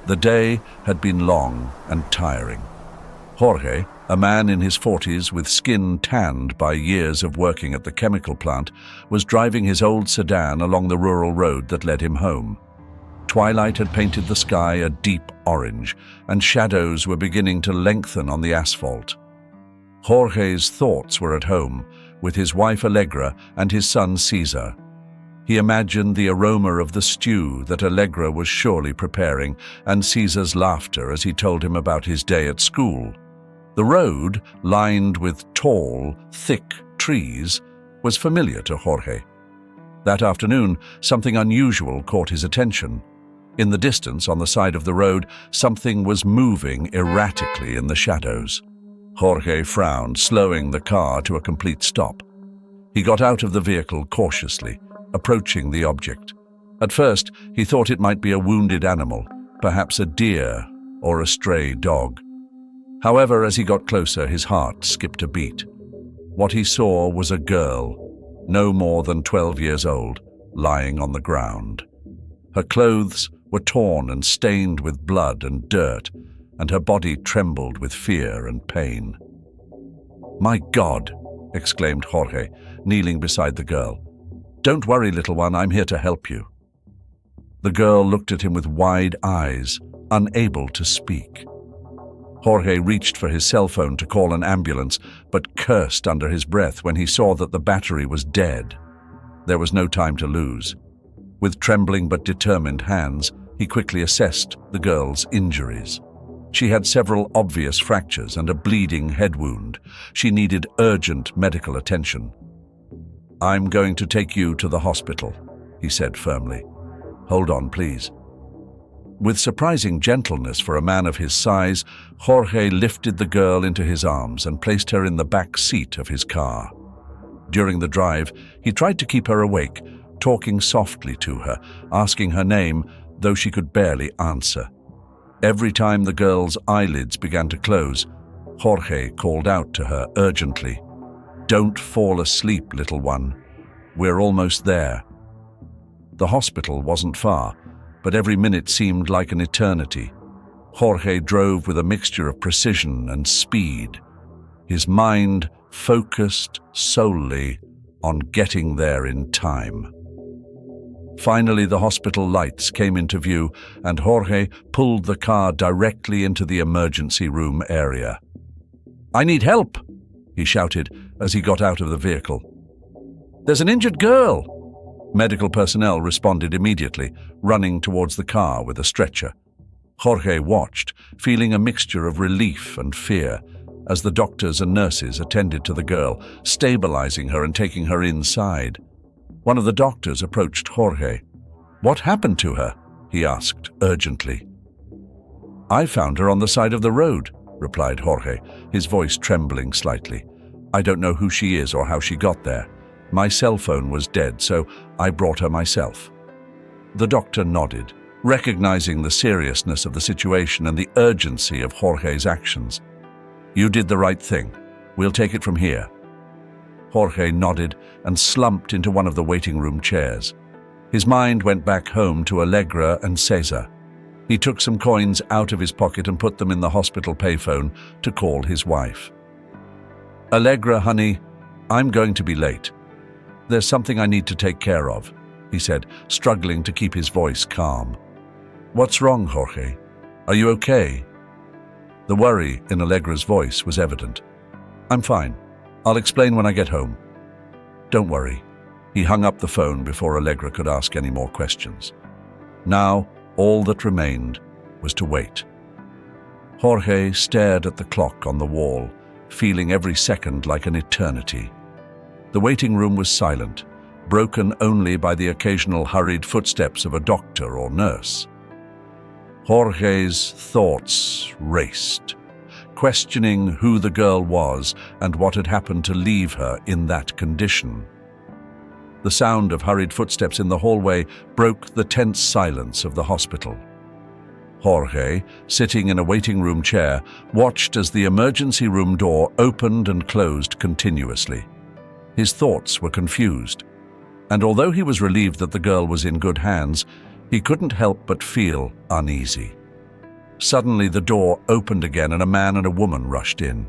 The day had been long and tiring. Jorge, a man in his 40s with skin tanned by years of working at the chemical plant, was driving his old sedan along the rural road that led him home. Twilight had painted the sky a deep orange, and shadows were beginning to lengthen on the asphalt. Jorge's thoughts were at home, with his wife Allegra and his son Cesar. He imagined the aroma of the stew that Allegra was surely preparing, and Cesar's laughter as he told him about his day at school. The road, lined with tall, thick trees, was familiar to Jorge. That afternoon, something unusual caught his attention. In the distance, on the side of the road, something was moving erratically in the shadows. Jorge frowned, slowing the car to a complete stop. He got out of the vehicle cautiously, approaching the object. At first, he thought it might be a wounded animal, perhaps a deer or a stray dog. However, as he got closer, his heart skipped a beat. What he saw was a girl, no more than 12 years old, lying on the ground. Her clothes were torn and stained with blood and dirt, and her body trembled with fear and pain. "My God!" exclaimed Jorge, kneeling beside the girl. "Don't worry, little one, I'm here to help you." The girl looked at him with wide eyes, unable to speak. Jorge reached for his cell phone to call an ambulance, but cursed under his breath when he saw that the battery was dead. There was no time to lose. With trembling but determined hands, he quickly assessed the girl's injuries. She had several obvious fractures and a bleeding head wound. She needed urgent medical attention. "I'm going to take you to the hospital," he said firmly. "Hold on, please." With surprising gentleness for a man of his size, Jorge lifted the girl into his arms and placed her in the back seat of his car. During the drive, he tried to keep her awake, talking softly to her, asking her name, though she could barely answer. Every time the girl's eyelids began to close, Jorge called out to her urgently, "Don't fall asleep, little one. We're almost there." The hospital wasn't far, but every minute seemed like an eternity. Jorge drove with a mixture of precision and speed, his mind focused solely on getting there in time. Finally, the hospital lights came into view, and Jorge pulled the car directly into the emergency room area. "I need help!" he shouted as he got out of the vehicle. "There's an injured girl!" Medical personnel responded immediately, running towards the car with a stretcher. Jorge watched, feeling a mixture of relief and fear, as the doctors and nurses attended to the girl, stabilizing her and taking her inside. One of the doctors approached Jorge. "What happened to her?" he asked urgently. "I found her on the side of the road," replied Jorge, his voice trembling slightly. "I don't know who she is or how she got there. My cell phone was dead, so I brought her myself." The doctor nodded, recognizing the seriousness of the situation and the urgency of Jorge's actions. "You did the right thing. We'll take it from here." Jorge nodded and slumped into one of the waiting room chairs. His mind went back home to Allegra and Cesar. He took some coins out of his pocket and put them in the hospital payphone to call his wife. "Allegra, honey, I'm going to be late. There's something I need to take care of," he said, struggling to keep his voice calm. "What's wrong, Jorge? Are you okay?" The worry in Allegra's voice was evident. "I'm fine. I'll explain when I get home." "Don't worry." He hung up the phone before Allegra could ask any more questions. Now, all that remained was to wait. Jorge stared at the clock on the wall, feeling every second like an eternity. The waiting room was silent, broken only by the occasional hurried footsteps of a doctor or nurse. Jorge's thoughts raced, questioning who the girl was and what had happened to leave her in that condition. The sound of hurried footsteps in the hallway broke the tense silence of the hospital. Jorge, sitting in a waiting room chair, watched as the emergency room door opened and closed continuously. His thoughts were confused, and although he was relieved that the girl was in good hands, he couldn't help but feel uneasy. Suddenly the door opened again and a man and a woman rushed in.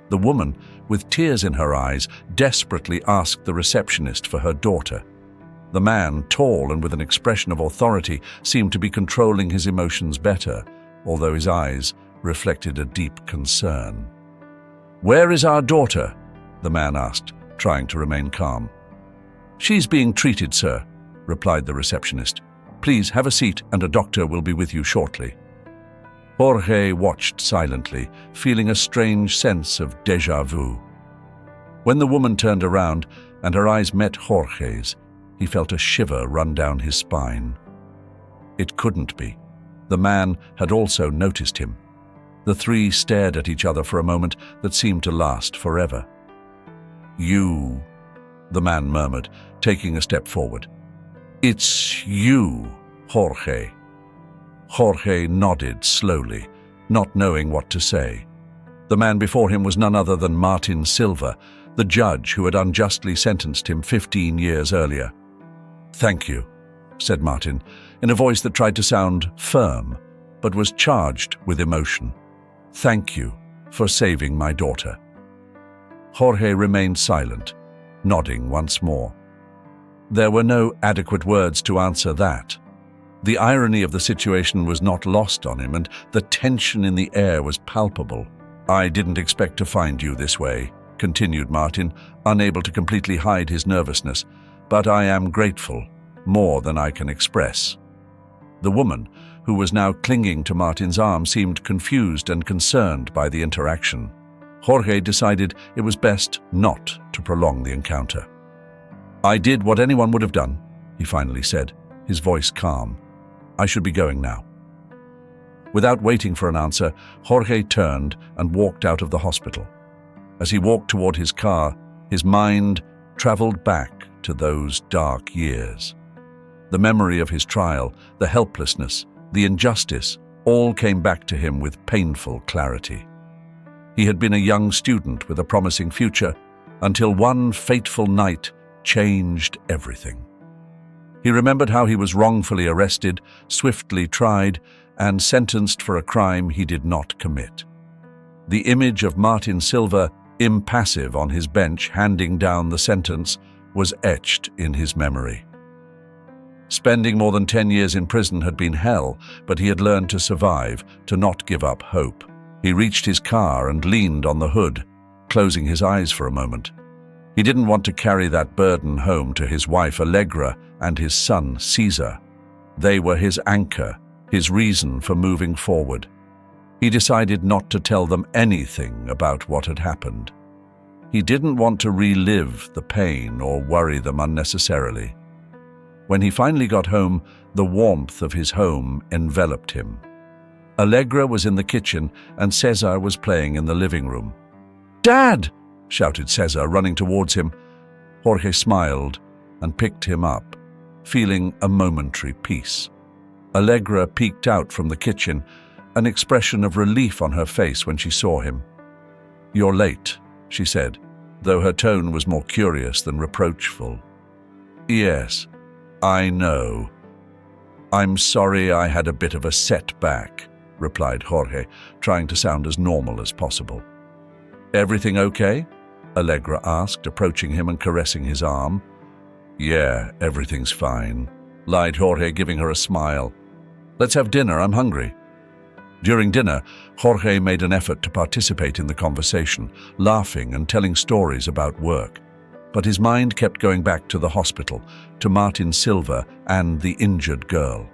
The woman, with tears in her eyes, desperately asked the receptionist for her daughter. The man, tall and with an expression of authority, seemed to be controlling his emotions better, although his eyes reflected a deep concern. "Where is our daughter?" the man asked, trying to remain calm. "She's being treated, sir," replied the receptionist. "Please have a seat and a doctor will be with you shortly." Jorge watched silently, feeling a strange sense of déjà vu. When the woman turned around and her eyes met Jorge's, he felt a shiver run down his spine. It couldn't be. The man had also noticed him. The three stared at each other for a moment that seemed to last forever. "You," the man murmured, taking a step forward. "It's you, Jorge." Jorge nodded slowly, not knowing what to say. The man before him was none other than Martin Silva, the judge who had unjustly sentenced him 15 years earlier. "Thank you," said Martin, in a voice that tried to sound firm, but was charged with emotion. "Thank you for saving my daughter." Jorge remained silent, nodding once more. There were no adequate words to answer that. The irony of the situation was not lost on him, and the tension in the air was palpable. "I didn't expect to find you this way," continued Martin, unable to completely hide his nervousness, "but I am grateful, more than I can express." The woman, who was now clinging to Martin's arm, seemed confused and concerned by the interaction. Jorge decided it was best not to prolong the encounter. "I did what anyone would have done," he finally said, his voice calm. "I should be going now." Without waiting for an answer, Jorge turned and walked out of the hospital. As he walked toward his car, his mind traveled back to those dark years. The memory of his trial, the helplessness, the injustice, all came back to him with painful clarity. He had been a young student with a promising future until one fateful night changed everything. He remembered how he was wrongfully arrested, swiftly tried, and sentenced for a crime he did not commit. The image of Martin Silva, impassive on his bench handing down the sentence, was etched in his memory. Spending more than 10 years in prison had been hell, but he had learned to survive, to not give up hope. He reached his car and leaned on the hood, closing his eyes for a moment. He didn't want to carry that burden home to his wife Allegra and his son Caesar. They were his anchor, his reason for moving forward. He decided not to tell them anything about what had happened. He didn't want to relive the pain or worry them unnecessarily. When he finally got home, the warmth of his home enveloped him. Allegra was in the kitchen and Cesar was playing in the living room. "Dad!" shouted Cesar, running towards him. Jorge smiled and picked him up, feeling a momentary peace. Allegra peeked out from the kitchen, an expression of relief on her face when she saw him. "You're late," she said, though her tone was more curious than reproachful. "Yes, I know. I'm sorry I had a bit of a setback," replied Jorge, trying to sound as normal as possible. "Everything okay?" Allegra asked, approaching him and caressing his arm. "Yeah, everything's fine," lied Jorge, giving her a smile. "Let's have dinner, I'm hungry." During dinner, Jorge made an effort to participate in the conversation, laughing and telling stories about work. But his mind kept going back to the hospital, to Martin Silva and the injured girl.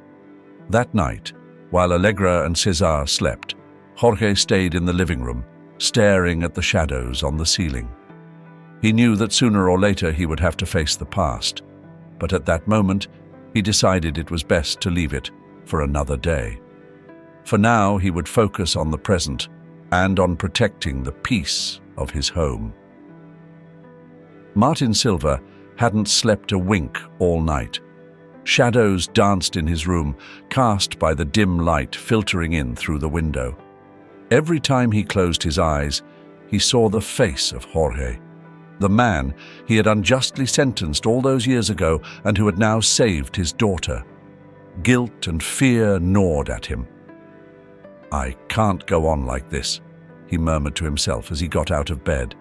That night, while Allegra and Cesar slept, Jorge stayed in the living room, staring at the shadows on the ceiling. He knew that sooner or later he would have to face the past, but at that moment, he decided it was best to leave it for another day. For now, he would focus on the present and on protecting the peace of his home. Martin Silva hadn't slept a wink all night. Shadows danced in his room, cast by the dim light filtering in through the window. Every time he closed his eyes, he saw the face of Jorge, the man he had unjustly sentenced all those years ago and who had now saved his daughter. Guilt and fear gnawed at him. "I can't go on like this," he murmured to himself as he got out of bed.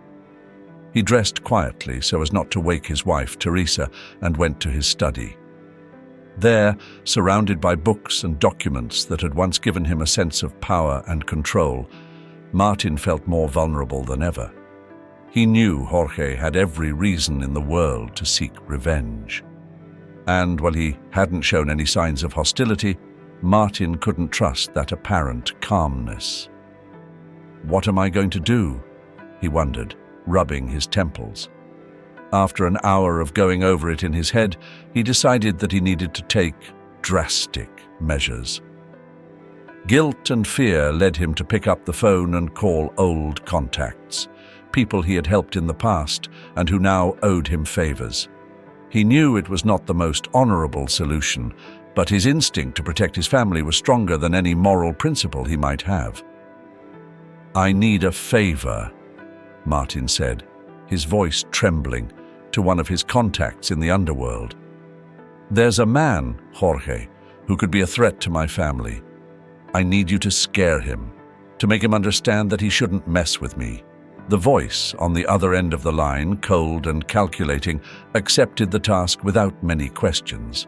He dressed quietly so as not to wake his wife, Teresa, and went to his study. There, surrounded by books and documents that had once given him a sense of power and control, Martin felt more vulnerable than ever. He knew Jorge had every reason in the world to seek revenge. And while he hadn't shown any signs of hostility, Martin couldn't trust that apparent calmness. "What am I going to do?" he wondered, rubbing his temples. After an hour of going over it in his head, he decided that he needed to take drastic measures. Guilt and fear led him to pick up the phone and call old contacts, people he had helped in the past and who now owed him favors. He knew it was not the most honorable solution, but his instinct to protect his family was stronger than any moral principle he might have. "I need a favor," Martin said, his voice trembling, to one of his contacts in the underworld. "There's a man, Jorge, who could be a threat to my family. I need you to scare him, to make him understand that he shouldn't mess with me." The voice on the other end of the line, cold and calculating, accepted the task without many questions.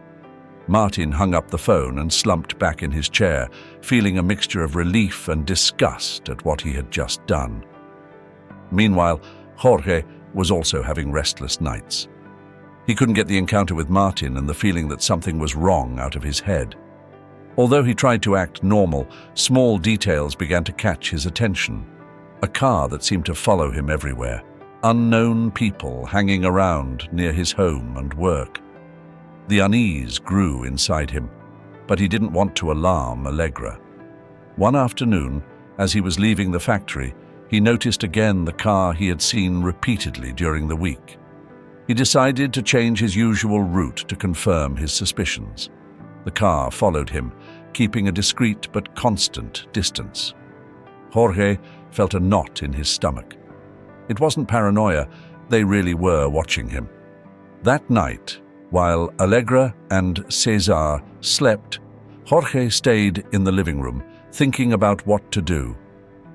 Martin hung up the phone and slumped back in his chair, feeling a mixture of relief and disgust at what he had just done. Meanwhile, Jorge was also having restless nights. He couldn't get the encounter with Martin and the feeling that something was wrong out of his head. Although he tried to act normal, small details began to catch his attention. A car that seemed to follow him everywhere. Unknown people hanging around near his home and work. The unease grew inside him, but he didn't want to alarm Allegra. One afternoon, as he was leaving the factory, he noticed again the car he had seen repeatedly during the week. He decided to change his usual route to confirm his suspicions. The car followed him, keeping a discreet but constant distance. Jorge felt a knot in his stomach. It wasn't paranoia, they really were watching him. That night, while Allegra and Cesar slept, Jorge stayed in the living room, thinking about what to do.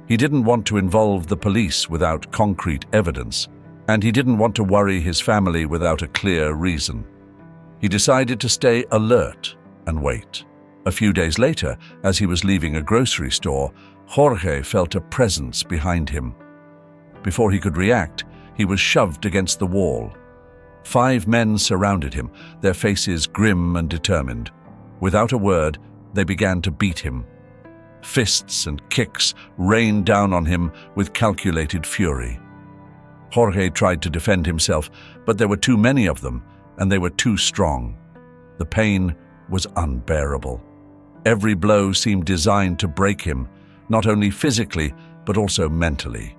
He didn't want to involve the police without concrete evidence, and he didn't want to worry his family without a clear reason. He decided to stay alert and wait. A few days later, as he was leaving a grocery store, Jorge felt a presence behind him. Before he could react, he was shoved against the wall. 5 men surrounded him, their faces grim and determined. Without a word, they began to beat him. Fists and kicks rained down on him with calculated fury. Jorge tried to defend himself, but there were too many of them, and they were too strong. The pain was unbearable. Every blow seemed designed to break him, not only physically, but also mentally.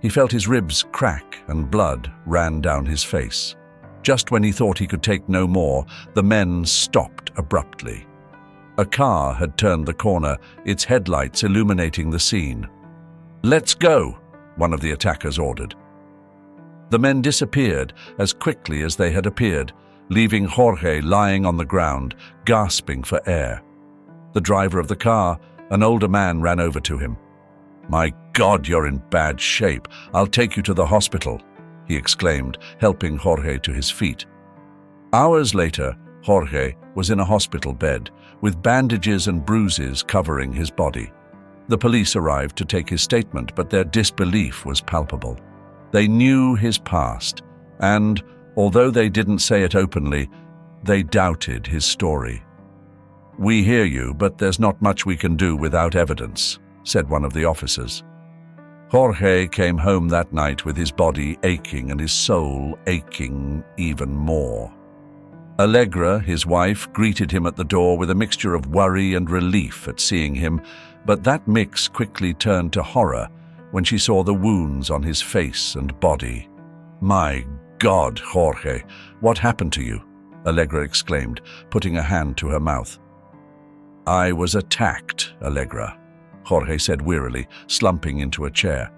He felt his ribs crack and blood ran down his face. Just when he thought he could take no more, the men stopped abruptly. A car had turned the corner, its headlights illuminating the scene. "Let's go," one of the attackers ordered. The men disappeared as quickly as they had appeared, leaving Jorge lying on the ground, gasping for air. The driver of the car, an older man, ran over to him. "My God, you're in bad shape. I'll take you to the hospital," he exclaimed, helping Jorge to his feet. Hours later, Jorge was in a hospital bed, with bandages and bruises covering his body. The police arrived to take his statement, but their disbelief was palpable. They knew his past, and, although they didn't say it openly, they doubted his story. "We hear you, but there's not much we can do without evidence," said one of the officers. Jorge came home that night with his body aching and his soul aching even more. Allegra, his wife, greeted him at the door with a mixture of worry and relief at seeing him, but that mix quickly turned to horror when she saw the wounds on his face and body. "My God, Jorge, what happened to you?" Allegra exclaimed, putting a hand to her mouth. "I was attacked, Allegra," Jorge said wearily, slumping into a chair.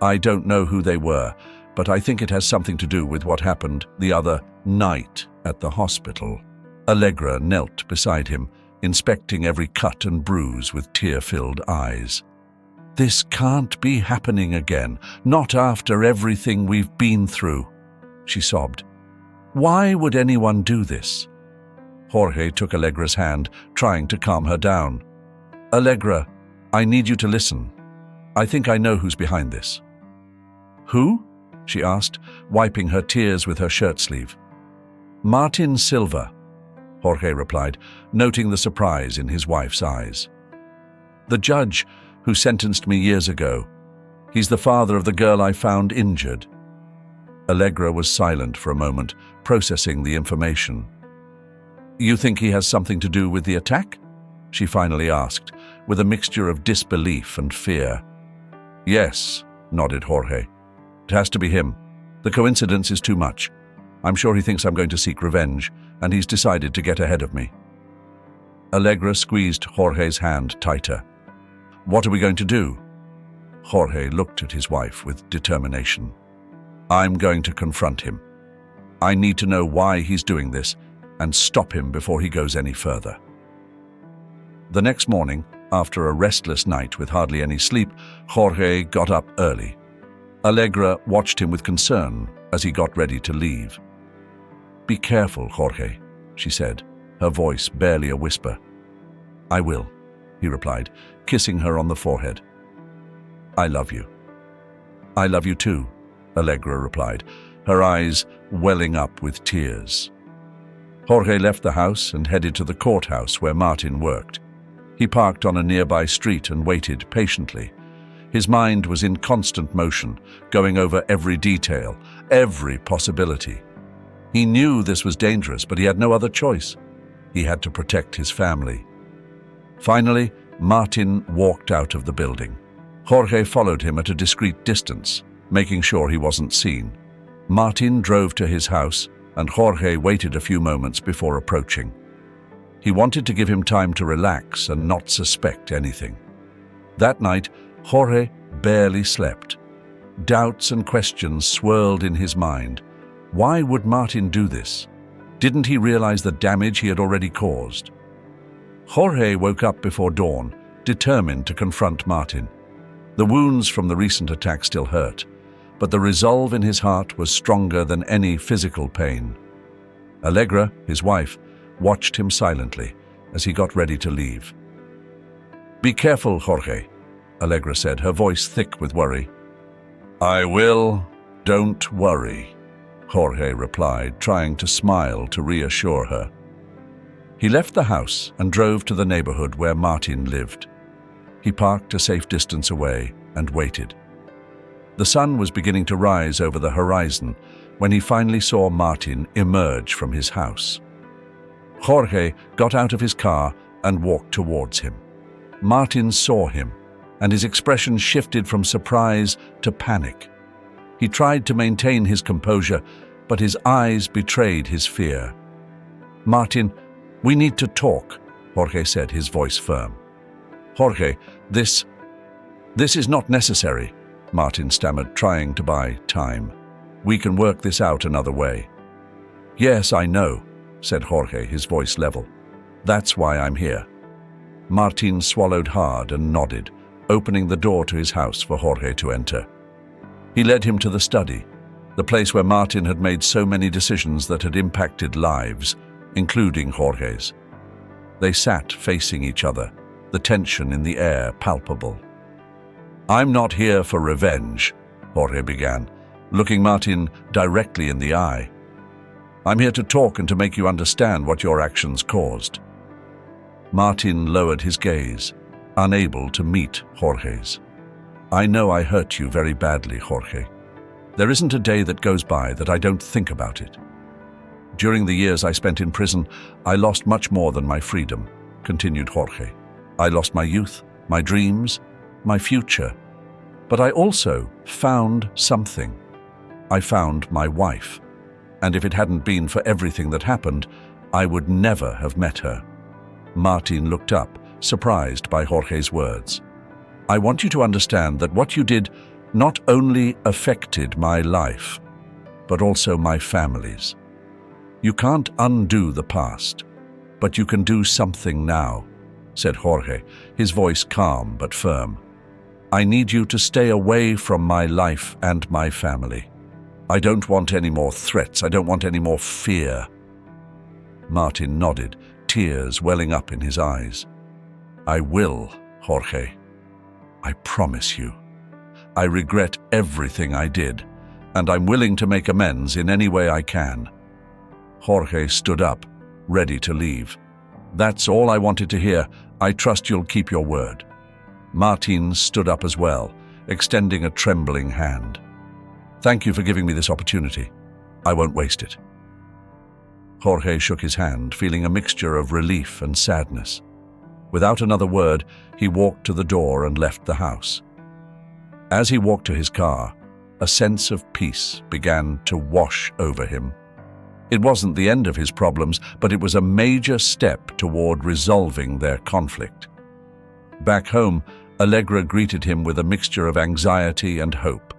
"I don't know who they were, but I think it has something to do with what happened the other night at the hospital." Allegra knelt beside him, inspecting every cut and bruise with tear-filled eyes. "This can't be happening again, not after everything we've been through," she sobbed. "Why would anyone do this?" Jorge took Allegra's hand, trying to calm her down. "Allegra, I need you to listen. I think I know who's behind this." "Who?" she asked, wiping her tears with her shirt sleeve. "Martin Silva," Jorge replied, noting the surprise in his wife's eyes. "The judge who sentenced me years ago. He's the father of the girl I found injured." Allegra was silent for a moment, processing the information. "You think he has something to do with the attack?" she finally asked, with a mixture of disbelief and fear. "Yes," nodded Jorge. "It has to be him. The coincidence is too much. I'm sure he thinks I'm going to seek revenge, and he's decided to get ahead of me." Allegra squeezed Jorge's hand tighter. "What are we going to do?" Jorge looked at his wife with determination. "I'm going to confront him. I need to know why he's doing this and stop him before he goes any further." The next morning, after a restless night with hardly any sleep, Jorge got up early. Allegra watched him with concern as he got ready to leave. "Be careful, Jorge," she said, her voice barely a whisper. "I will," he replied, kissing her on the forehead. "I love you." "I love you too," Allegra replied, her eyes welling up with tears. Jorge left the house and headed to the courthouse where Martin worked. He parked on a nearby street and waited patiently. His mind was in constant motion, going over every detail, every possibility. He knew this was dangerous, but he had no other choice. He had to protect his family. Finally, Martin walked out of the building. Jorge followed him at a discreet distance, making sure he wasn't seen. Martin drove to his house, and Jorge waited a few moments before approaching. He wanted to give him time to relax and not suspect anything. That night, Jorge barely slept. Doubts and questions swirled in his mind. Why would Martin do this? Didn't he realize the damage he had already caused? Jorge woke up before dawn, determined to confront Martin. The wounds from the recent attack still hurt, but the resolve in his heart was stronger than any physical pain. Allegra, his wife, watched him silently as he got ready to leave. "Be careful, Jorge," Allegra said, her voice thick with worry. "I will. Don't worry," Jorge replied, trying to smile to reassure her. He left the house and drove to the neighborhood where Martin lived. He parked a safe distance away and waited. The sun was beginning to rise over the horizon when he finally saw Martin emerge from his house. Jorge got out of his car and walked towards him. Martin saw him, and his expression shifted from surprise to panic. He tried to maintain his composure, but his eyes betrayed his fear. "Martin, we need to talk," Jorge said, his voice firm. "Jorge, this is not necessary," Martin stammered, trying to buy time. "We can work this out another way." "Yes, I know," said Jorge, his voice level. "That's why I'm here." Martin swallowed hard and nodded, opening the door to his house for Jorge to enter. He led him to the study, the place where Martin had made so many decisions that had impacted lives, including Jorge's. They sat facing each other, the tension in the air palpable. "I'm not here for revenge," Jorge began, looking Martin directly in the eye. "I'm here to talk and to make you understand what your actions caused." Martin lowered his gaze, unable to meet Jorge's. "I know I hurt you very badly, Jorge. There isn't a day that goes by that I don't think about it. During the years I spent in prison, I lost much more than my freedom," continued Jorge. "I lost my youth, my dreams, my future. But I also found something. I found my wife. And if it hadn't been for everything that happened, I would never have met her." Martin looked up, surprised by Jorge's words. "I want you to understand that what you did not only affected my life, but also my family's. You can't undo the past. but you can do something now," said Jorge, his voice calm but firm. "I need you to stay away from my life and my family. I don't want any more threats. I don't want any more fear." Martin nodded, tears welling up in his eyes. "I will, Jorge. I promise you. I regret everything I did, and I'm willing to make amends in any way I can." Jorge stood up, ready to leave. "That's all I wanted to hear. I trust you'll keep your word." Martin stood up as well, extending a trembling hand. "Thank you for giving me this opportunity. I won't waste it." Jorge shook his hand, feeling a mixture of relief and sadness. Without another word, he walked to the door and left the house. As he walked to his car, a sense of peace began to wash over him. It wasn't the end of his problems, but it was a major step toward resolving their conflict. Back home, Allegra greeted him with a mixture of anxiety and hope.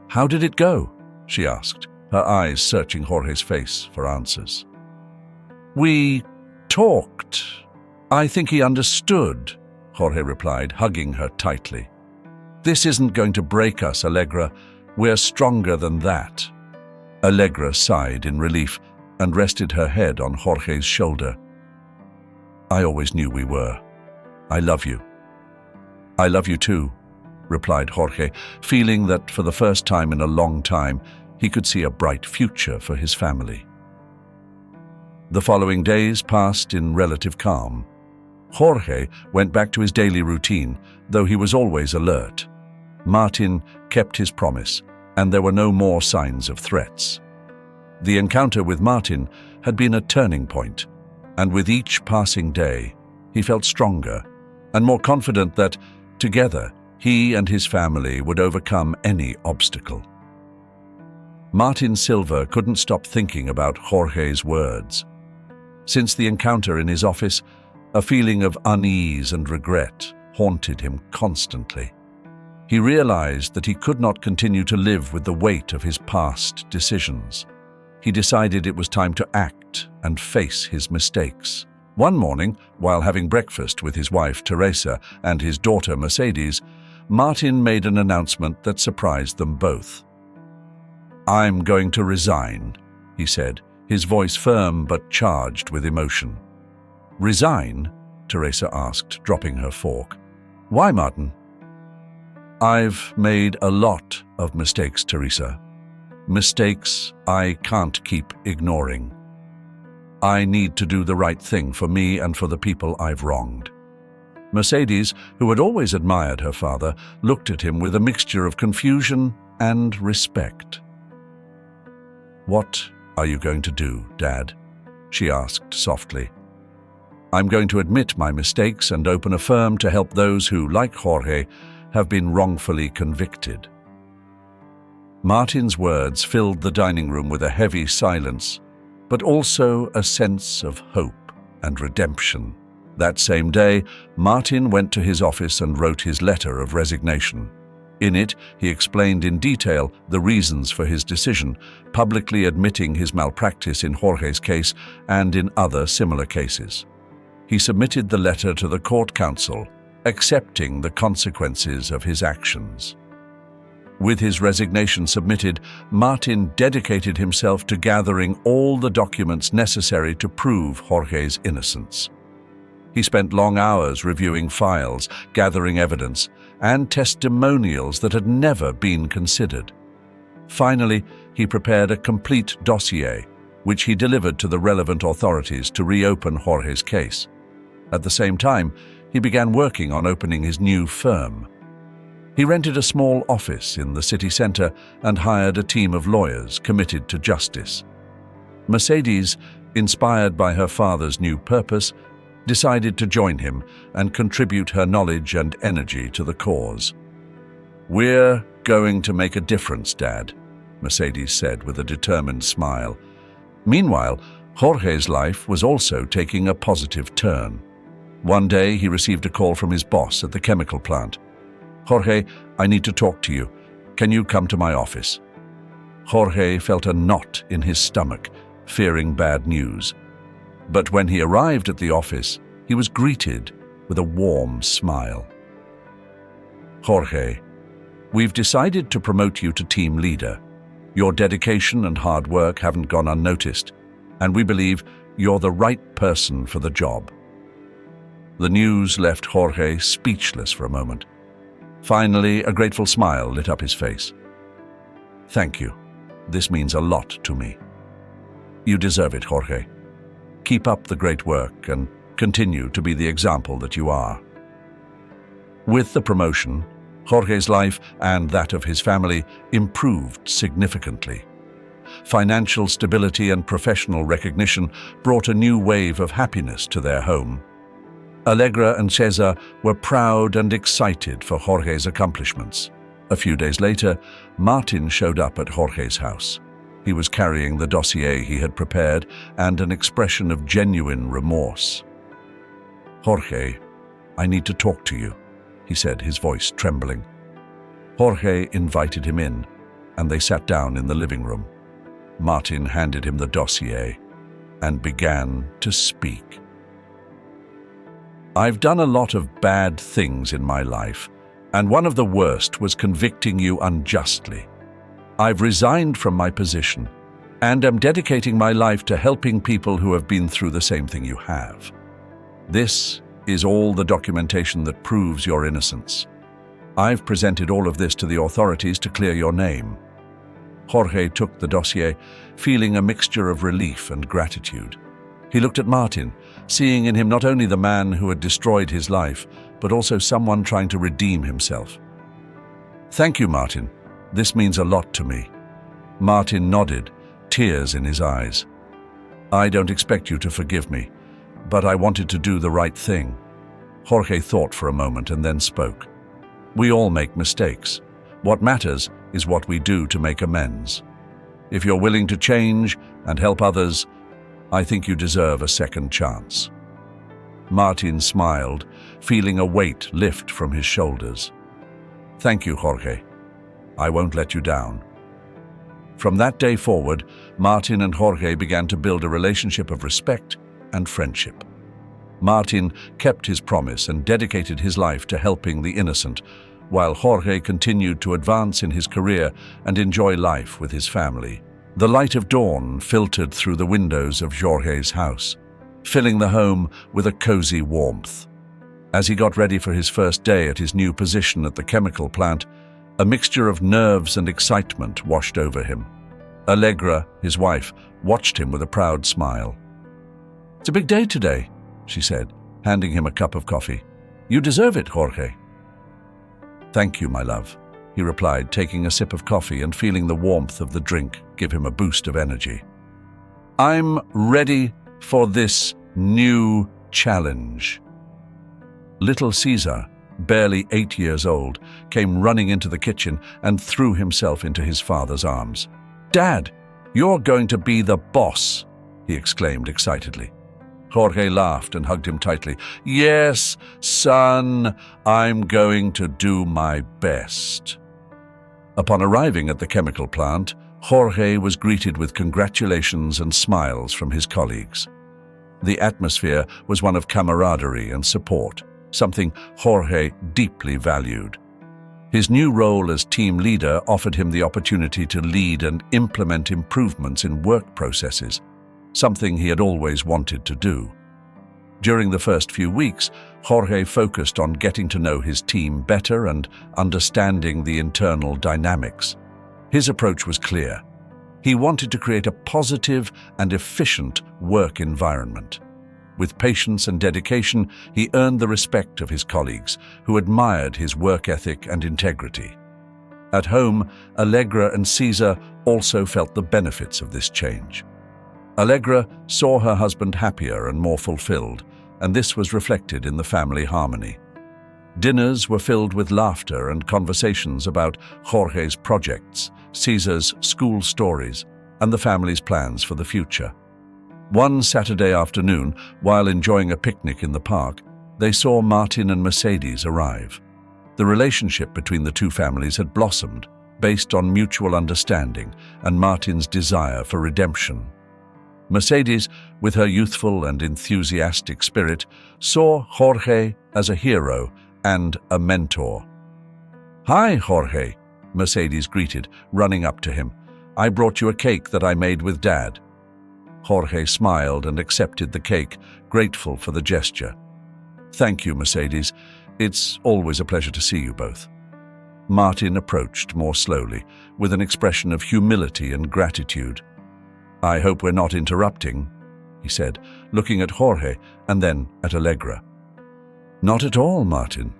"How did it go?" she asked, her eyes searching Jorge's face for answers. "We talked. I think he understood," Jorge replied, hugging her tightly. "This isn't going to break us, Allegra. We're stronger than that." Allegra sighed in relief and rested her head on Jorge's shoulder. "I always knew we were. I love you." "I love you too," replied Jorge, feeling that for the first time in a long time, he could see a bright future for his family. The following days passed in relative calm. Jorge went back to his daily routine, though he was always alert. Martin kept his promise, and there were no more signs of threats. The encounter with Martin had been a turning point, and with each passing day, he felt stronger and more confident that, together, he and his family would overcome any obstacle. Martin Silva couldn't stop thinking about Jorge's words. Since the encounter in his office, a feeling of unease and regret haunted him constantly. He realized that he could not continue to live with the weight of his past decisions. He decided it was time to act and face his mistakes. One morning, while having breakfast with his wife Teresa and his daughter Mercedes, Martin made an announcement that surprised them both. "I'm going to resign," he said, his voice firm but charged with emotion. "Resign?" Teresa asked, dropping her fork. "Why, Martin?" "I've made a lot of mistakes, Teresa. Mistakes I can't keep ignoring. I need to do the right thing for me and for the people I've wronged." Mercedes, who had always admired her father, looked at him with a mixture of confusion and respect. "What are you going to do, Dad?" she asked softly. "I'm going to admit my mistakes and open a firm to help those who, like Jorge, have been wrongfully convicted." Martin's words filled the dining room with a heavy silence, but also a sense of hope and redemption. That same day, Martin went to his office and wrote his letter of resignation. In it, he explained in detail the reasons for his decision, publicly admitting his malpractice in Jorge's case and in other similar cases. He submitted the letter to the court counsel, accepting the consequences of his actions. With his resignation submitted, Martin dedicated himself to gathering all the documents necessary to prove Jorge's innocence. He spent long hours reviewing files, gathering evidence, and testimonials that had never been considered. Finally, he prepared a complete dossier, which he delivered to the relevant authorities to reopen Jorge's case. At the same time, he began working on opening his new firm. He rented a small office in the city center and hired a team of lawyers committed to justice. Mercedes, inspired by her father's new purpose, decided to join him and contribute her knowledge and energy to the cause. "We're going to make a difference, Dad," Mercedes said with a determined smile. Meanwhile, Jorge's life was also taking a positive turn. One day, he received a call from his boss at the chemical plant. "Jorge, I need to talk to you. Can you come to my office?" Jorge felt a knot in his stomach, fearing bad news. But when he arrived at the office, he was greeted with a warm smile. Jorge, we've decided to promote you to team leader. Your dedication and hard work haven't gone unnoticed, and we believe you're the right person for the job. The news left Jorge speechless for a moment. Finally, a grateful smile lit up his face. Thank you. This means a lot to me. You deserve it, Jorge. Keep up the great work and continue to be the example that you are. With the promotion, Jorge's life and that of his family improved significantly. Financial stability and professional recognition brought a new wave of happiness to their home. Allegra and Cesar were proud and excited for Jorge's accomplishments. A few days later, Martin showed up at Jorge's house. He was carrying the dossier he had prepared and an expression of genuine remorse. Jorge, I need to talk to you, he said, his voice trembling. Jorge invited him in, and they sat down in the living room. Martin handed him the dossier and began to speak. I've done a lot of bad things in my life, and one of the worst was convicting you unjustly. I've resigned from my position and am dedicating my life to helping people who have been through the same thing you have. This is all the documentation that proves your innocence. I've presented all of this to the authorities to clear your name. Jorge took the dossier, feeling a mixture of relief and gratitude. He looked at Martin, seeing in him not only the man who had destroyed his life, but also someone trying to redeem himself. Thank you, Martin. This means a lot to me. Martin nodded, tears in his eyes. I don't expect you to forgive me, but I wanted to do the right thing. Jorge thought for a moment and then spoke. We all make mistakes. What matters is what we do to make amends. If you're willing to change and help others, I think you deserve a second chance. Martin smiled, feeling a weight lift from his shoulders. Thank you, Jorge. I won't let you down. From that day forward, Martin and Jorge began to build a relationship of respect and friendship. Martin kept his promise and dedicated his life to helping the innocent, while Jorge continued to advance in his career and enjoy life with his family. The light of dawn filtered through the windows of Jorge's house, filling the home with a cozy warmth. As he got ready for his first day at his new position at the chemical plant, a mixture of nerves and excitement washed over him. Allegra, his wife, watched him with a proud smile. It's a big day today, she said, handing him a cup of coffee. You deserve it, Jorge. Thank you, my love, he replied, taking a sip of coffee and feeling the warmth of the drink give him a boost of energy. I'm ready for this new challenge. Little Cesar, barely 8 years old, came running into the kitchen and threw himself into his father's arms. Dad, you're going to be the boss, he exclaimed excitedly. Jorge laughed and hugged him tightly. Yes, son, I'm going to do my best. Upon arriving at the chemical plant, Jorge was greeted with congratulations and smiles from his colleagues. The atmosphere was one of camaraderie and support, something Jorge deeply valued. His new role as team leader offered him the opportunity to lead and implement improvements in work processes, something he had always wanted to do. During the first few weeks, Jorge focused on getting to know his team better and understanding the internal dynamics. His approach was clear. He wanted to create a positive and efficient work environment. With patience and dedication, he earned the respect of his colleagues, who admired his work ethic and integrity. At home, Allegra and Cesar also felt the benefits of this change. Allegra saw her husband happier and more fulfilled, and this was reflected in the family harmony. Dinners were filled with laughter and conversations about Jorge's projects, Cesar's school stories, and the family's plans for the future. One Saturday afternoon, while enjoying a picnic in the park, they saw Martin and Mercedes arrive. The relationship between the two families had blossomed, based on mutual understanding and Martin's desire for redemption. Mercedes, with her youthful and enthusiastic spirit, saw Jorge as a hero and a mentor. "Hi, Jorge," Mercedes greeted, running up to him. "I brought you a cake that I made with Dad." Jorge smiled and accepted the cake, grateful for the gesture. "Thank you, Mercedes. It's always a pleasure to see you both." Martin approached more slowly, with an expression of humility and gratitude. "I hope we're not interrupting," he said, looking at Jorge and then at Allegra. "Not at all, Martin.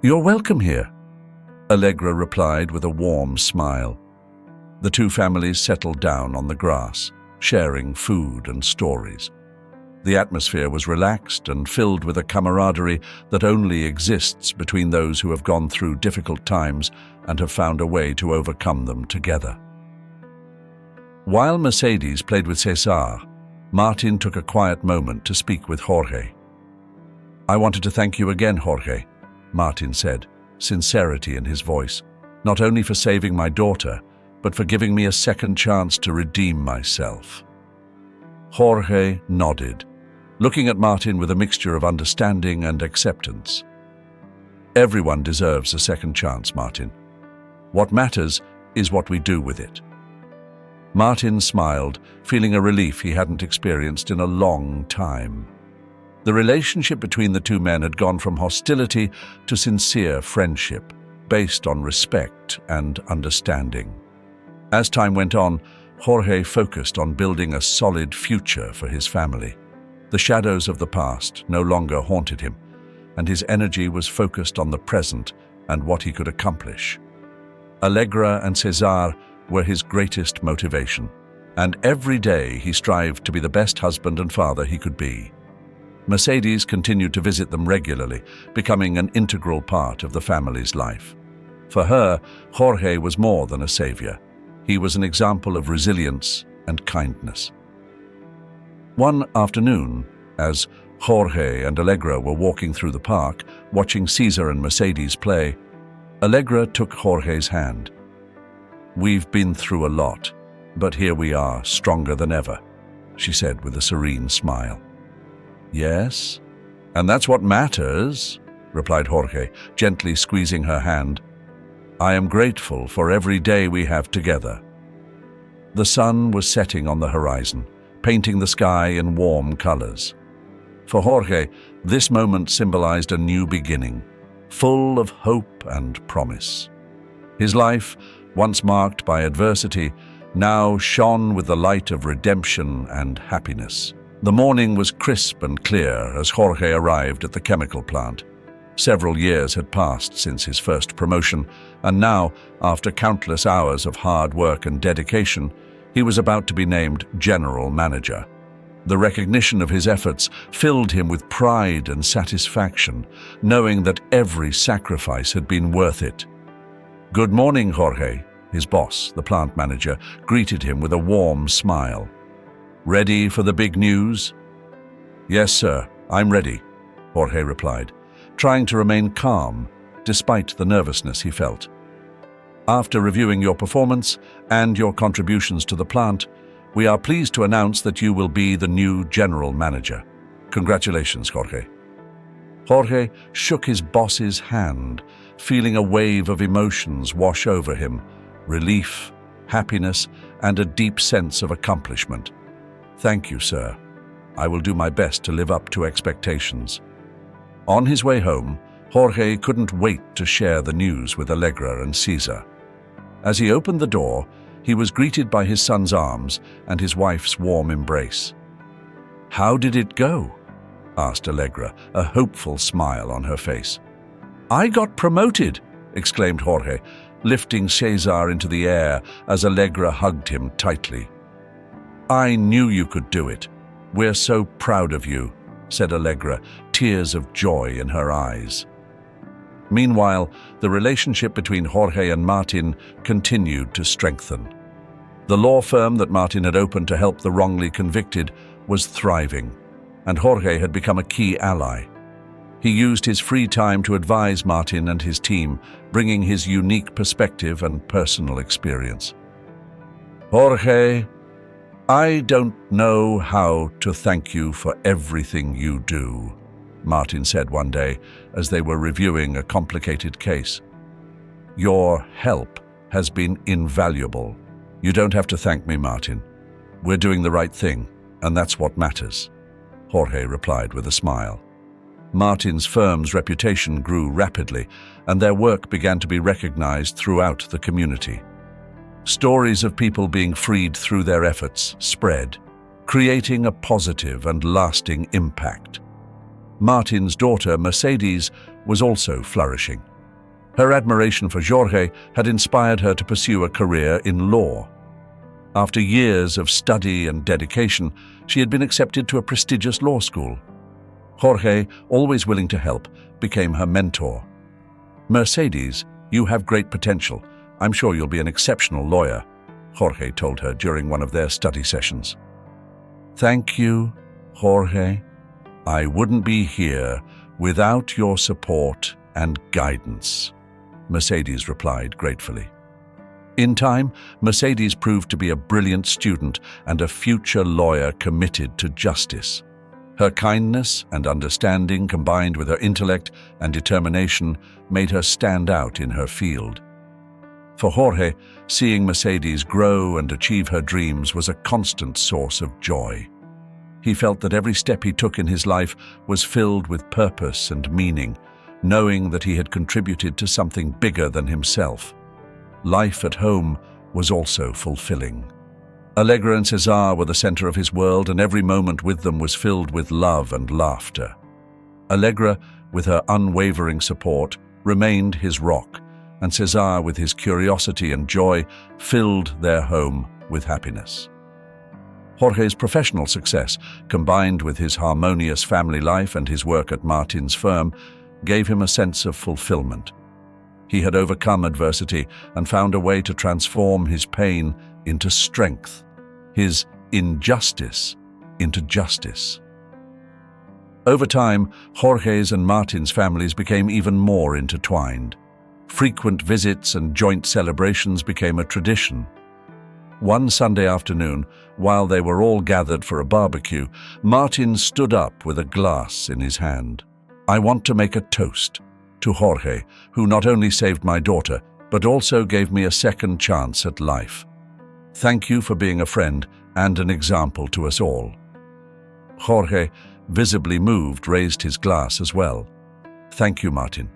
You're welcome here," Allegra replied with a warm smile. The two families settled down on the grass, sharing food and stories. The atmosphere was relaxed and filled with a camaraderie that only exists between those who have gone through difficult times and have found a way to overcome them together. While Mercedes played with Cesar, Martin took a quiet moment to speak with Jorge. "I wanted to thank you again, Jorge," Martin said, sincerity in his voice, "not only for saving my daughter, but for giving me a second chance to redeem myself." Jorge nodded, looking at Martin with a mixture of understanding and acceptance. "Everyone deserves a second chance, Martin. What matters is what we do with it." Martin smiled, feeling a relief he hadn't experienced in a long time. The relationship between the two men had gone from hostility to sincere friendship, based on respect and understanding. As time went on, Jorge focused on building a solid future for his family. The shadows of the past no longer haunted him, and his energy was focused on the present and what he could accomplish. Allegra and Cesar were his greatest motivation, and every day he strived to be the best husband and father he could be. Mercedes continued to visit them regularly, becoming an integral part of the family's life. For her, Jorge was more than a savior. He was an example of resilience and kindness. One afternoon, as Jorge and Allegra were walking through the park, watching Cesar and Mercedes play, Allegra took Jorge's hand. "We've been through a lot, but here we are, stronger than ever," she said with a serene smile. "Yes, and that's what matters," replied Jorge, gently squeezing her hand. "I am grateful for every day we have together." The sun was setting on the horizon, painting the sky in warm colors. For Jorge, this moment symbolized a new beginning, full of hope and promise. His life, once marked by adversity, now shone with the light of redemption and happiness. The morning was crisp and clear as Jorge arrived at the chemical plant. Several years had passed since his first promotion, and now, after countless hours of hard work and dedication, he was about to be named General Manager. The recognition of his efforts filled him with pride and satisfaction, knowing that every sacrifice had been worth it. "Good morning, Jorge," his boss, the plant manager, greeted him with a warm smile. "Ready for the big news?" "Yes, sir, I'm ready," Jorge replied, trying to remain calm despite the nervousness he felt. "After reviewing your performance and your contributions to the plant, we are pleased to announce that you will be the new general manager. Congratulations, Jorge." Jorge shook his boss's hand, feeling a wave of emotions wash over him: relief, happiness, and a deep sense of accomplishment. "Thank you, sir. I will do my best to live up to expectations." On his way home, Jorge couldn't wait to share the news with Allegra and Cesar. As he opened the door, he was greeted by his son's arms and his wife's warm embrace. "How did it go?" asked Allegra, a hopeful smile on her face. "I got promoted," exclaimed Jorge, lifting Cesar into the air as Allegra hugged him tightly. "I knew you could do it. We're so proud of you," said Allegra, tears of joy in her eyes. Meanwhile, the relationship between Jorge and Martin continued to strengthen. The law firm that Martin had opened to help the wrongly convicted was thriving, and Jorge had become a key ally. He used his free time to advise Martin and his team, bringing his unique perspective and personal experience. "Jorge," I don't know how to thank you for everything you do, Martin said one day as they were reviewing a complicated case. Your help has been invaluable. You don't have to thank me, Martin. We're doing the right thing, and that's what matters, Jorge replied with a smile. Martin's firm's reputation grew rapidly, and their work began to be recognized throughout the community. Stories of people being freed through their efforts spread, creating a positive and lasting impact. Martin's daughter, Mercedes, was also flourishing. Her admiration for Jorge had inspired her to pursue a career in law. After years of study and dedication, she had been accepted to a prestigious law school. Jorge, always willing to help, became her mentor. Mercedes, you have great potential. I'm sure you'll be an exceptional lawyer, Jorge told her during one of their study sessions. Thank you, Jorge. I wouldn't be here without your support and guidance, Mercedes replied gratefully. In time, Mercedes proved to be a brilliant student and a future lawyer committed to justice. Her kindness and understanding, combined with her intellect and determination, made her stand out in her field. For Jorge, seeing Mercedes grow and achieve her dreams was a constant source of joy. He felt that every step he took in his life was filled with purpose and meaning, knowing that he had contributed to something bigger than himself. Life at home was also fulfilling. Allegra and Cesar were the center of his world, and every moment with them was filled with love and laughter. Allegra, with her unwavering support, remained his rock, and Cesar, with his curiosity and joy, filled their home with happiness. Jorge's professional success, combined with his harmonious family life and his work at Martin's firm, gave him a sense of fulfillment. He had overcome adversity and found a way to transform his pain into strength, his injustice into justice. Over time, Jorge's and Martin's families became even more intertwined. Frequent visits and joint celebrations became a tradition. One Sunday afternoon, while they were all gathered for a barbecue, Martin stood up with a glass in his hand. I want to make a toast to Jorge, who not only saved my daughter, but also gave me a second chance at life. Thank you for being a friend and an example to us all. Jorge, visibly moved, raised his glass as well. Thank you, Martin.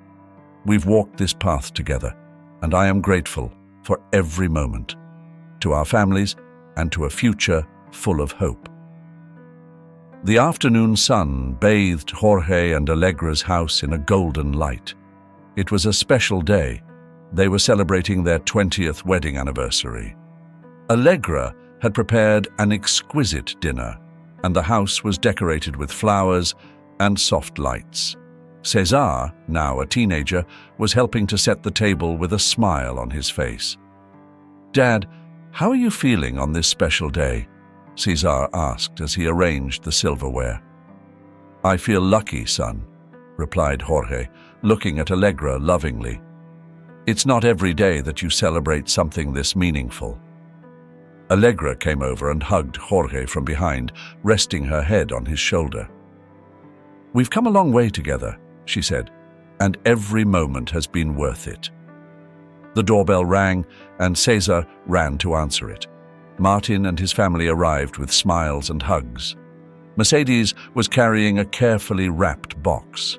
We've walked this path together, and I am grateful for every moment, to our families and to a future full of hope. The afternoon sun bathed Jorge and Allegra's house in a golden light. It was a special day. They were celebrating their 20th wedding anniversary. Allegra had prepared an exquisite dinner, and the house was decorated with flowers and soft lights. Cesar, now a teenager, was helping to set the table with a smile on his face. Dad, how are you feeling on this special day? Cesar asked as he arranged the silverware. I feel lucky, son, replied Jorge, looking at Allegra lovingly. It's not every day that you celebrate something this meaningful. Allegra came over and hugged Jorge from behind, resting her head on his shoulder. We've come a long way together, she said, and every moment has been worth it. The doorbell rang, and Cesar ran to answer it. Martin and his family arrived with smiles and hugs. Mercedes was carrying a carefully wrapped box.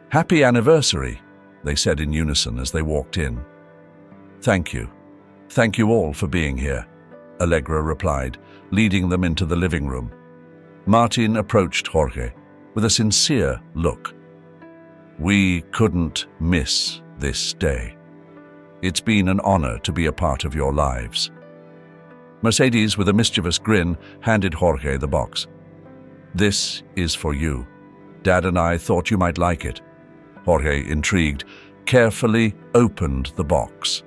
Happy anniversary, they said in unison as they walked in. Thank you. Thank you all for being here, Allegra replied, leading them into the living room. Martin approached Jorge with a sincere look. We couldn't miss this day. It's been an honor to be a part of your lives. Mercedes, with a mischievous grin, handed Jorge the box. This is for you. Dad and I thought you might like it. Jorge, intrigued, carefully opened the box.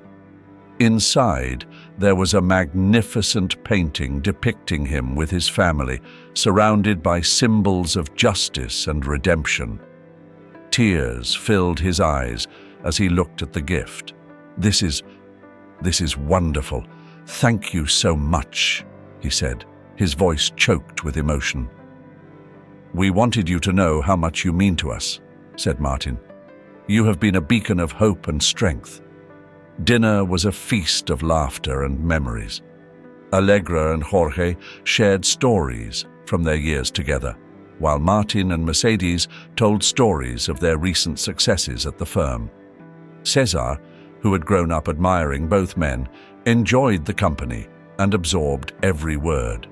Inside, there was a magnificent painting depicting him with his family, surrounded by symbols of justice and redemption. Tears filled his eyes as he looked at the gift. This is wonderful. Thank you so much, he said, his voice choked with emotion. "We wanted you to know how much you mean to us," said Martin. "You have been a beacon of hope and strength." Dinner was a feast of laughter and memories. Allegra and Jorge shared stories from their years together, while Martin and Mercedes told stories of their recent successes at the firm. Cesar, who had grown up admiring both men, enjoyed the company and absorbed every word.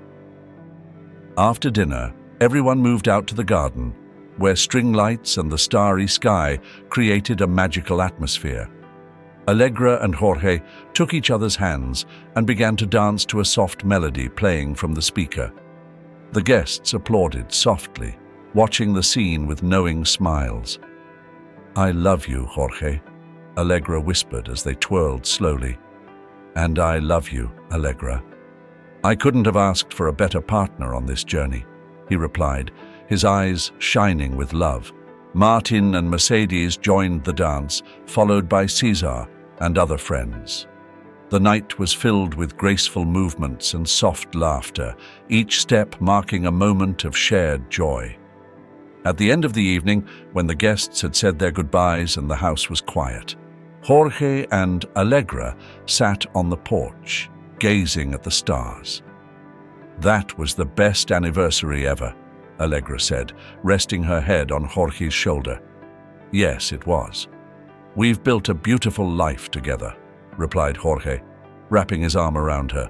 After dinner, everyone moved out to the garden, where string lights and the starry sky created a magical atmosphere. Allegra and Jorge took each other's hands and began to dance to a soft melody playing from the speaker. The guests applauded softly, watching the scene with knowing smiles. "I love you, Jorge," Allegra whispered as they twirled slowly. "And I love you, Allegra. I couldn't have asked for a better partner on this journey," he replied, his eyes shining with love. Martin and Mercedes joined the dance, followed by Cesar and other friends. The night was filled with graceful movements and soft laughter, each step marking a moment of shared joy. At the end of the evening, when the guests had said their goodbyes and the house was quiet, Jorge and Allegra sat on the porch, gazing at the stars. "That was the best anniversary ever," Allegra said, resting her head on Jorge's shoulder. "Yes, it was. We've built a beautiful life together," replied Jorge, wrapping his arm around her.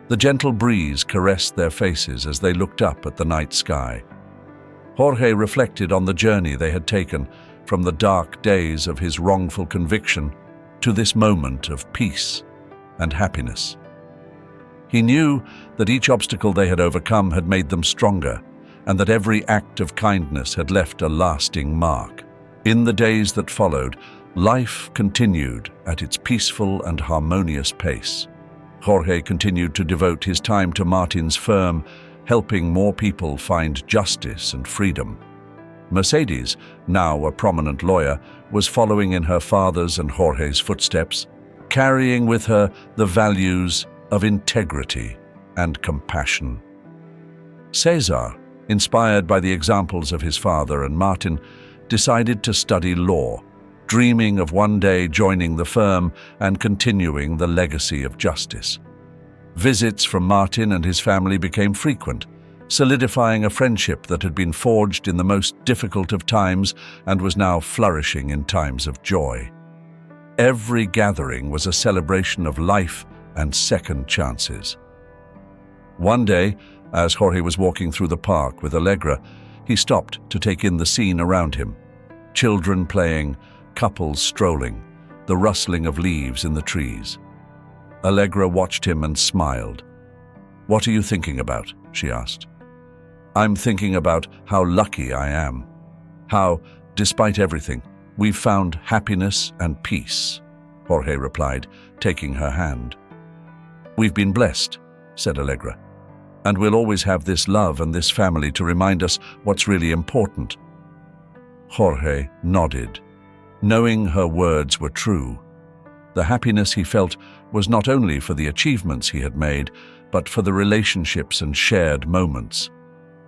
The gentle breeze caressed their faces as they looked up at the night sky. Jorge reflected on the journey they had taken from the dark days of his wrongful conviction to this moment of peace and happiness. He knew that each obstacle they had overcome had made them stronger, and that every act of kindness had left a lasting mark. In the days that followed, life continued at its peaceful and harmonious pace. Jorge continued to devote his time to Martin's firm, helping more people find justice and freedom. Mercedes, now a prominent lawyer, was following in her father's and Jorge's footsteps, carrying with her the values of integrity and compassion. Cesar, inspired by the examples of his father and Martin, decided to study law, dreaming of one day joining the firm and continuing the legacy of justice. Visits from Martin and his family became frequent, solidifying a friendship that had been forged in the most difficult of times and was now flourishing in times of joy. Every gathering was a celebration of life and second chances. One day, as Jorge was walking through the park with Allegra, he stopped to take in the scene around him. Children playing, couples strolling, the rustling of leaves in the trees. Allegra watched him and smiled. "What are you thinking about?" she asked. "I'm thinking about how lucky I am. How, despite everything, we've found happiness and peace," Jorge replied, taking her hand. "We've been blessed," said Allegra, "and we'll always have this love and this family to remind us what's really important." Jorge nodded, knowing her words were true. The happiness he felt was not only for the achievements he had made, but for the relationships and shared moments.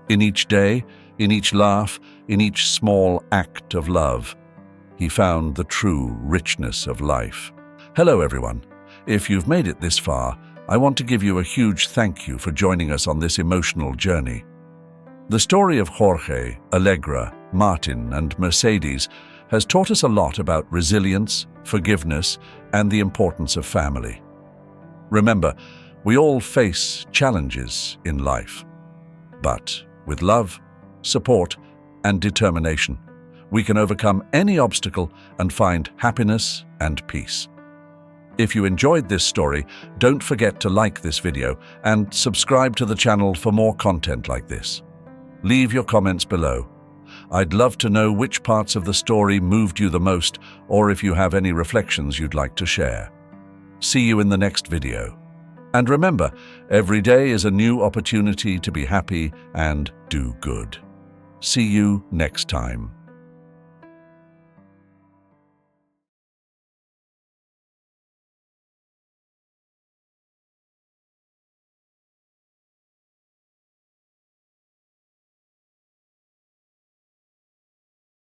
In each day, in each laugh, in each small act of love, he found the true richness of life. Hello, everyone. If you've made it this far, I want to give you a huge thank you for joining us on this emotional journey. The story of Jorge, Allegra, Martin, and Mercedes has taught us a lot about resilience, forgiveness, and the importance of family. Remember, we all face challenges in life, but with love, support, and determination, we can overcome any obstacle and find happiness and peace. If you enjoyed this story, don't forget to like this video and subscribe to the channel for more content like this. Leave your comments below. I'd love to know which parts of the story moved you the most, or if you have any reflections you'd like to share. See you in the next video. And remember, every day is a new opportunity to be happy and do good. See you next time.